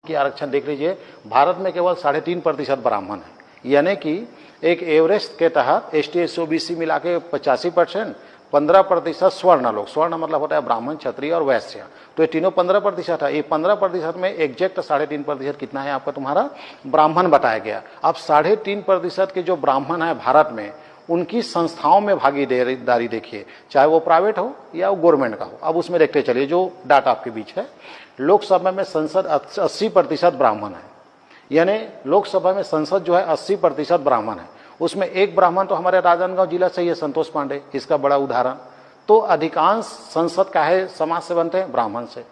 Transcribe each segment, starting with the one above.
कि आरक्षण देख लीजिए, भारत में केवल 3.5% ब्राह्मण है, यानी कि एक एवरेज के तहत एसटी एससी ओबीसी मिला के 85%, 15% स्वर्ण लोग, स्वर्ण मतलब होता है ब्राह्मण क्षत्रिय और वैश्य, तो ये तीनों 15% है। ये 15% में एग्जैक्ट 3.5% कितना है आपका तुम्हारा ब्राह्मण बताया गया। अब 3.5% के जो ब्राह्मण है भारत में, उनकी संस्थाओं में भागीदारी देखिए, चाहे वो प्राइवेट हो या वो गवर्नमेंट का हो। अब उसमें देखते चलिए, जो डाटा आपके बीच है, लोकसभा में संसद 80% ब्राह्मण है, यानी लोकसभा में संसद जो है 80% ब्राह्मण है। उसमें एक ब्राह्मण तो हमारे राजनांदगांव जिला से ही है, संतोष पांडे, इसका बड़ा उदाहरण। तो अधिकांश संसद का है समाज से बनते हैं ब्राह्मण से।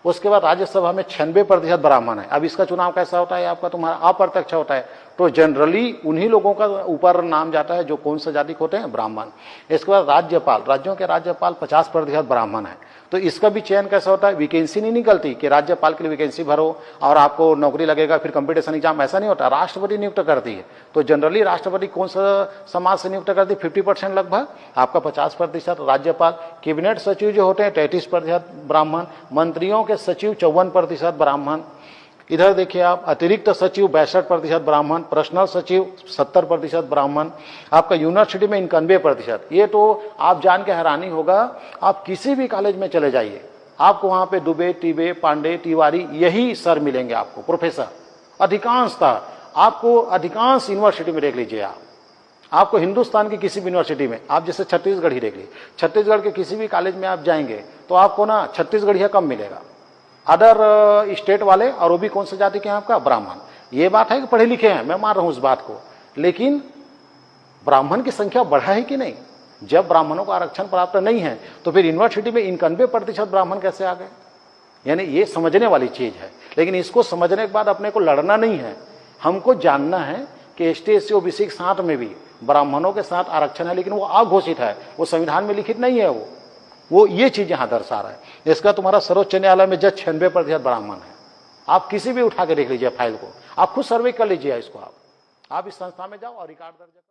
उसके बाद राज्यसभा में 96% ब्राह्मण है। अब इसका चुनाव कैसा होता है आपका तुम्हारा अप्रत्यक्ष होता है, तो जनरली उन्हीं लोगों का ऊपर नाम जाता है जो कौन सा जाति के होते हैं, ब्राह्मण। इसके बाद राज्यपाल, राज्यों के राज्यपाल 50% ब्राह्मण है। तो इसका भी चयन कैसा होता है, वैकेंसी नहीं निकलती कि राज्यपाल के लिए वैकेंसी भरो और आपको नौकरी लगेगा, फिर कंपटीशन एग्जाम, ऐसा नहीं होता, राष्ट्रपति नियुक्त करती है। तो जनरली राष्ट्रपति कौन सा समाज से नियुक्त करती है, 50% लगभग, आपका 50% राज्यपाल। कैबिनेट सचिव जो होते हैं 33% ब्राह्मण, मंत्रियों के सचिव 54% ब्राह्मण। इधर देखिए आप, अतिरिक्त सचिव 62% ब्राह्मण, पर्सनल सचिव 70% ब्राह्मण, आपका यूनिवर्सिटी में 91%। ये तो आप जान के हैरानी होगा, आप किसी भी कॉलेज में चले जाइए, आपको वहां पे दुबे, टिबे, पांडे, तिवारी यही सर मिलेंगे आपको, प्रोफेसर अधिकांशतः। आपको अधिकांश यूनिवर्सिटी में देख लीजिए आपको हिंदुस्तान की किसी भी यूनिवर्सिटी में, आप जैसे छत्तीसगढ़ ही देख लीजिए, छत्तीसगढ़ के किसी भी कॉलेज में आप जाएंगे तो आपको ना छत्तीसगढ़िया कम मिलेगा, अदर स्टेट वाले, और वो भी कौन सी जाति के हैं आपका, ब्राह्मण। ये बात है कि पढ़े लिखे हैं, मैं मान रहा हूं इस बात को, लेकिन ब्राह्मण की संख्या बढ़ा है कि नहीं? जब ब्राह्मणों को आरक्षण प्राप्त नहीं है तो फिर यूनिवर्सिटी में 91% ब्राह्मण कैसे आ गए? यानी ये समझने वाली चीज है। लेकिन इसको समझने के बाद अपने को लड़ना नहीं है, हमको जानना है कि एसटी एससी ओबीसी के साथ में भी ब्राह्मणों के साथ आरक्षण है, लेकिन वो अघोषित है, वो संविधान में लिखित नहीं है। वो ये चीज यहां दर्शा रहा है। इसका तुम्हारा सर्वोच्च न्यायालय में जज 96% ब्राह्मण है। आप किसी भी उठा के देख लीजिए फाइल को, आप खुद सर्वे कर लीजिए इसको, आप इस संस्था में जाओ और रिकॉर्ड दर्ज